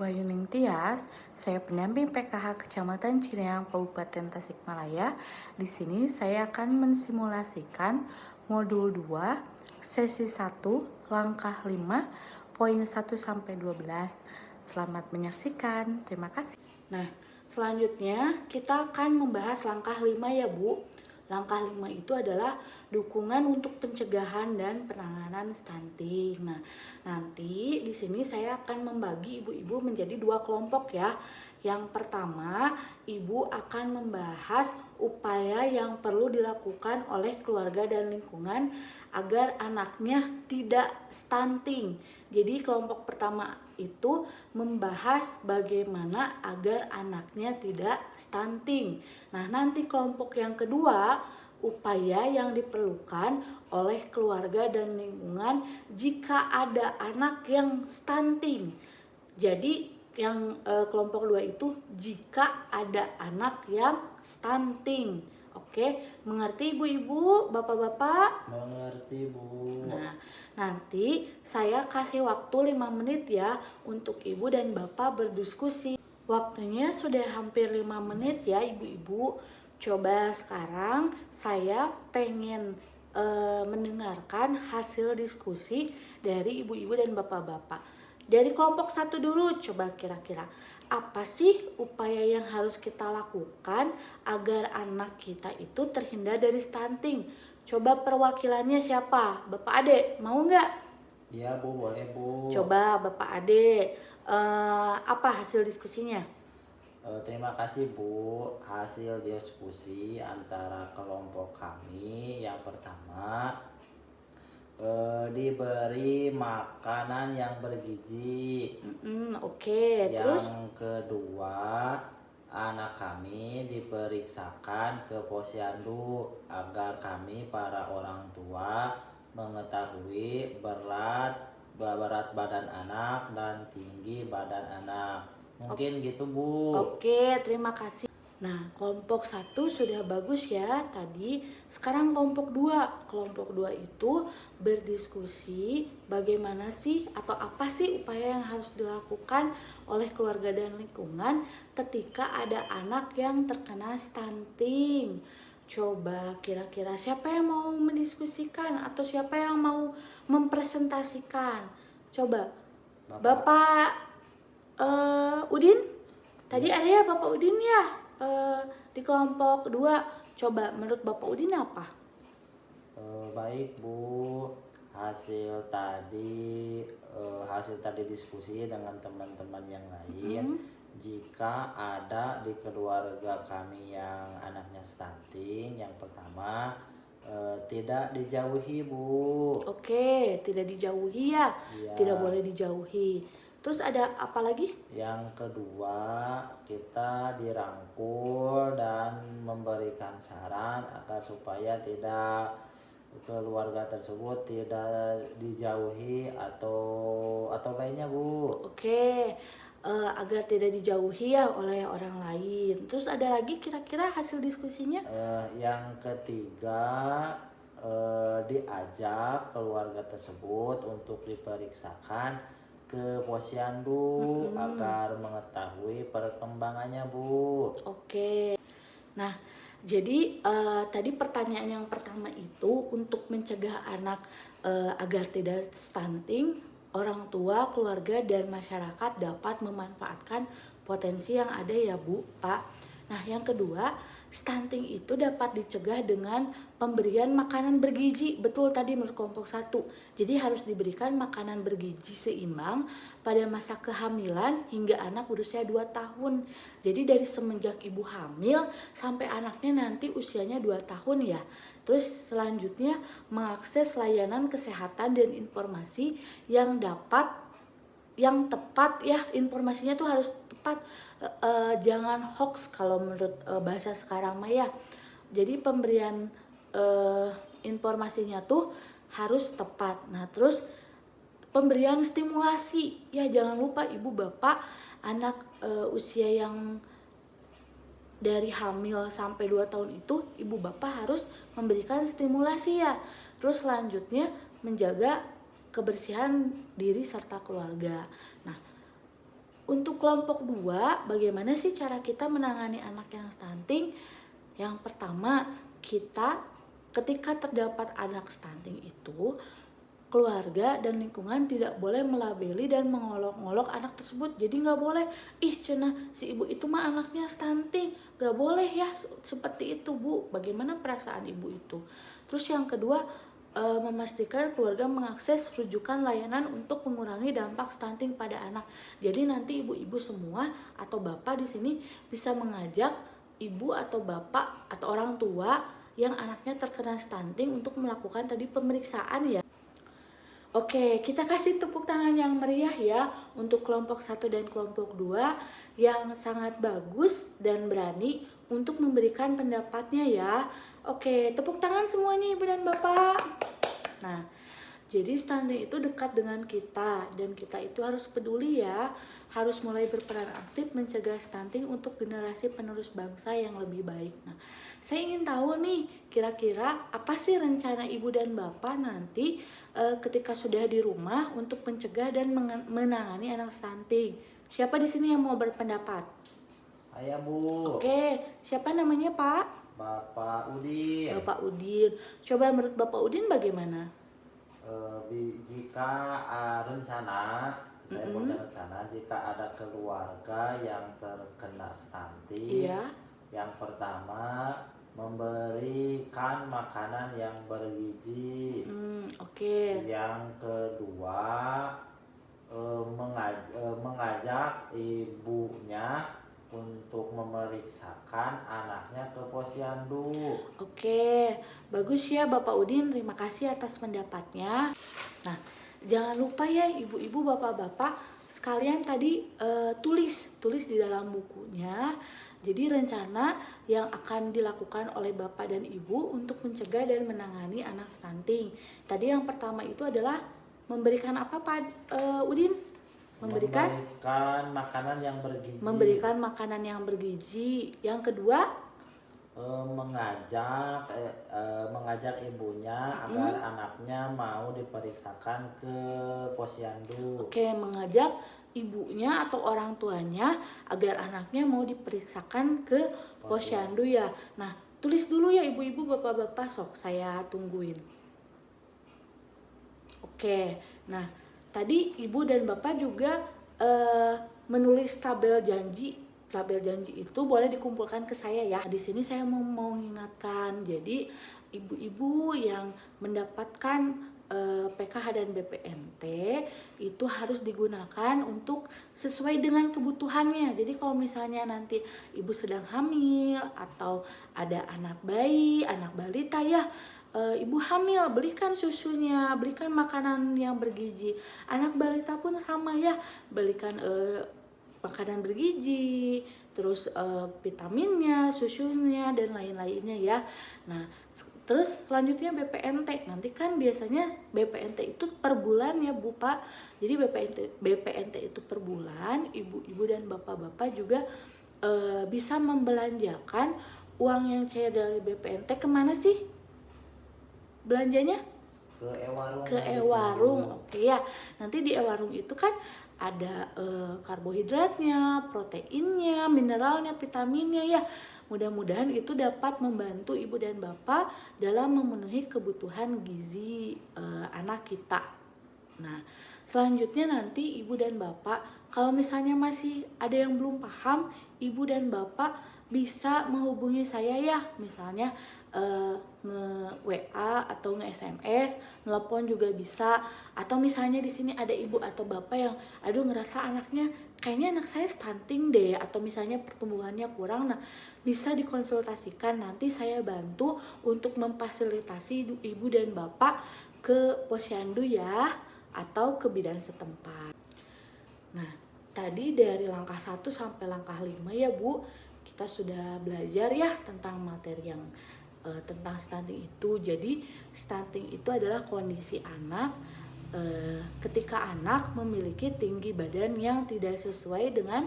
Nama Yuning Tias, saya pendamping PKH Kecamatan Cineang, Kabupaten Tasikmalaya. Di sini saya akan mensimulasikan modul 2, sesi 1, langkah 5, poin 1 sampai 12. Selamat menyaksikan. Terima kasih. Nah, selanjutnya kita akan membahas langkah 5 ya, Bu. Langkah 5 itu adalah dukungan untuk pencegahan dan penanganan stunting. Nah, nanti di sini saya akan membagi ibu-ibu menjadi 2 kelompok ya. Yang pertama, ibu akan membahas upaya yang perlu dilakukan oleh keluarga dan lingkungan agar anaknya tidak stunting. Jadi kelompok pertama itu membahas bagaimana agar anaknya tidak stunting. Nah, nanti kelompok yang kedua, upaya yang diperlukan oleh keluarga dan lingkungan jika ada anak yang stunting. Jadi yang kelompok 2 itu jika ada anak yang stunting. Oke, mengerti ibu-ibu, bapak-bapak? Mengerti, Bu. Nah, nanti saya kasih waktu 5 menit ya untuk ibu dan bapak berdiskusi. Waktunya sudah hampir 5 menit ya ibu-ibu. Coba sekarang saya pengen mendengarkan hasil diskusi dari ibu-ibu dan bapak-bapak. Dari kelompok 1 dulu, coba kira-kira apa sih upaya yang harus kita lakukan agar anak kita itu terhindar dari stunting? Coba perwakilannya siapa? Bapak Ade, mau nggak? Iya, Bu, boleh, Bu. Coba Bapak Ade, apa hasil diskusinya? Terima kasih, Bu. Hasil diskusi antara kelompok kami yang pertama, diberi makanan yang bergizi. Oke, terus? Yang kedua, anak kami diperiksakan ke posyandu agar kami para orang tua mengetahui berat badan anak dan tinggi badan anak. Mungkin gitu, Bu. Oke, terima kasih. Nah, kelompok 1 sudah bagus ya tadi. Sekarang kelompok 2. Kelompok 2 itu berdiskusi bagaimana sih atau apa sih upaya yang harus dilakukan oleh keluarga dan lingkungan ketika ada anak yang terkena stunting. Coba kira-kira siapa yang mau mendiskusikan atau siapa yang mau mempresentasikan? Coba Bapak Udin? Tadi ada ya Bapak Udin ya di kelompok 2. Coba menurut Bapak Udin apa? Baik, Bu. Hasil tadi diskusi dengan teman-teman yang lain, jika ada di keluarga kami yang anaknya stunting, yang pertama tidak dijauhi, Bu. Oke, tidak dijauhi ya. Iya. Tidak boleh dijauhi. Terus ada apa lagi? Yang kedua, kita dirangkul dan memberikan saran agar supaya keluarga tersebut tidak dijauhi atau lainnya, Bu. Oke, agar tidak dijauhi ya oleh orang lain. Terus ada lagi kira-kira hasil diskusinya? Yang ketiga, diajak keluarga tersebut untuk diperiksakan ke posyandu agar mengetahui perkembangannya, Bu. Oke. Nah, jadi tadi pertanyaan yang pertama itu untuk mencegah anak agar tidak stunting, orang tua, keluarga, dan masyarakat dapat memanfaatkan potensi yang ada ya Bu, Pak. Nah, yang kedua, stunting itu dapat dicegah dengan pemberian makanan bergizi. Betul tadi menurut kelompok 1. Jadi harus diberikan makanan bergizi seimbang pada masa kehamilan hingga anak berusia 2 tahun. Jadi dari semenjak ibu hamil sampai anaknya nanti usianya 2 tahun ya. Terus selanjutnya mengakses layanan kesehatan dan informasi yang tepat ya, informasinya tuh harus tepat. Jangan hoax kalau menurut bahasa sekarang mah ya. Jadi pemberian informasinya tuh harus tepat. Nah, terus pemberian stimulasi ya, jangan lupa ibu bapak anak usia yang dari hamil sampai 2 tahun itu ibu bapak harus memberikan stimulasi ya. Terus selanjutnya menjaga kebersihan diri serta keluarga. Nah, Untuk kelompok 2, bagaimana sih cara kita menangani anak yang stunting? Yang pertama, kita ketika terdapat anak stunting itu, keluarga dan lingkungan tidak boleh melabeli dan mengolok-olok anak tersebut. Jadi nggak boleh, ih cenah si ibu itu mah anaknya stunting, nggak boleh ya seperti itu Bu. Bagaimana perasaan ibu itu? Terus yang kedua, memastikan keluarga mengakses rujukan layanan untuk mengurangi dampak stunting pada anak. Jadi nanti ibu-ibu semua atau bapak di sini bisa mengajak ibu atau bapak atau orang tua yang anaknya terkena stunting untuk melakukan tadi pemeriksaan ya. Oke, kita kasih tepuk tangan yang meriah ya untuk kelompok 1 dan kelompok 2 yang sangat bagus dan berani untuk memberikan pendapatnya ya. Oke, tepuk tangan semuanya Ibu dan Bapak. Nah, jadi stunting itu dekat dengan kita dan kita itu harus peduli ya. Harus mulai berperan aktif mencegah stunting untuk generasi penerus bangsa yang lebih baik. Nah, saya ingin tahu nih, kira-kira apa sih rencana Ibu dan Bapak nanti ketika sudah di rumah untuk mencegah dan menangani anak stunting? Siapa di sini yang mau berpendapat? Ayah Bu. Oke, siapa namanya Pak? Bapak Udin. Bapak Udin. Coba menurut Bapak Udin bagaimana? Jika rencana, saya punya rencana jika ada keluarga yang terkena stunting, Iya. yang pertama memberikan makanan yang bergizi. Oke. Yang kedua mengajak ibunya untuk memeriksakan anaknya ke posyandu. Oke, bagus ya Bapak Udin, terima kasih atas pendapatnya. Nah, jangan lupa ya ibu-ibu, bapak-bapak sekalian tadi tulis di dalam bukunya. Jadi rencana yang akan dilakukan oleh bapak dan ibu untuk mencegah dan menangani anak stunting. Tadi yang pertama itu adalah memberikan apa Pak Udin? Memberikan makanan yang bergizi. Memberikan makanan yang bergizi. Yang kedua, mengajak ibunya agar anaknya mau diperiksakan ke posyandu. Oke, mengajak ibunya atau orang tuanya agar anaknya mau diperiksakan ke posyandu ya. Nah, tulis dulu ya ibu-ibu, bapak-bapak, sok saya tungguin. Oke, nah tadi ibu dan bapak juga menulis tabel janji. Tabel janji itu boleh dikumpulkan ke saya ya. Di sini saya mau mengingatkan. Jadi ibu-ibu yang mendapatkan PKH dan BPNT itu harus digunakan untuk sesuai dengan kebutuhannya. Jadi kalau misalnya nanti ibu sedang hamil atau ada anak bayi, anak balita ya, ibu hamil, belikan susunya, belikan makanan yang bergizi. Anak balita pun sama ya, belikan makanan bergizi, terus vitaminnya, susunya, dan lain-lainnya ya. Nah, terus selanjutnya BPNT. Nanti kan biasanya BPNT itu per bulan ya Bu Pak. Jadi BPNT itu per bulan. Ibu-ibu dan bapak-bapak juga bisa membelanjakan uang yang cair dari BPNT kemana sih belanjanya? Ke e-warung. Ke e-warung. Oke ya. Nanti di e-warung itu kan ada karbohidratnya, proteinnya, mineralnya, vitaminnya ya. Mudah-mudahan itu dapat membantu ibu dan bapak dalam memenuhi kebutuhan gizi anak kita. Nah, selanjutnya nanti ibu dan bapak, kalau misalnya masih ada yang belum paham, ibu dan bapak bisa menghubungi saya ya. Misalnya nge-WA atau nge-SMS, nelpon juga bisa. Atau misalnya di sini ada ibu atau bapak yang aduh ngerasa anaknya kayaknya anak saya stunting deh, atau misalnya pertumbuhannya kurang. Nah, bisa dikonsultasikan, nanti saya bantu untuk memfasilitasi ibu dan bapak ke posyandu ya, atau ke bidan setempat. Nah, tadi dari langkah 1 sampai langkah 5 ya Bu, kita sudah belajar ya tentang materi yang tentang stunting itu. Jadi stunting itu adalah kondisi anak ketika anak memiliki tinggi badan yang tidak sesuai dengan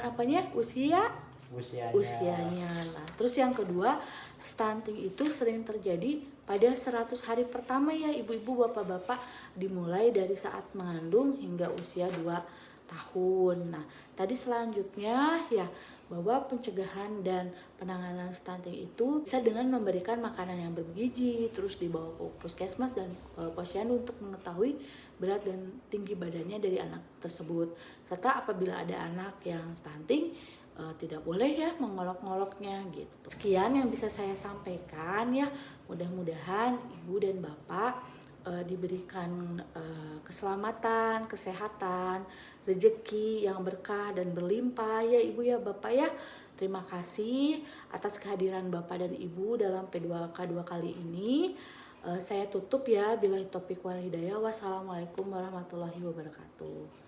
apanya? Usianya. Nah, terus yang kedua, stunting itu sering terjadi pada 100 hari pertama ya ibu-ibu, bapak-bapak, dimulai dari saat mengandung hingga usia 2 tahun. Nah, tadi selanjutnya ya bahwa pencegahan dan penanganan stunting itu bisa dengan memberikan makanan yang bergizi, terus dibawa ke puskesmas dan posyandu untuk mengetahui berat dan tinggi badannya dari anak tersebut. Serta apabila ada anak yang stunting, tidak boleh ya mengolok-ngoloknya gitu. Sekian yang bisa saya sampaikan ya. Mudah-mudahan ibu dan bapak diberikan keselamatan, kesehatan, rezeki yang berkah dan berlimpah ya ibu ya bapak ya. Terima kasih atas kehadiran bapak dan ibu dalam P2K 2 kali ini. Saya tutup ya. Billahi taufiq wal hidayah. Wassalamualaikum warahmatullahi wabarakatuh.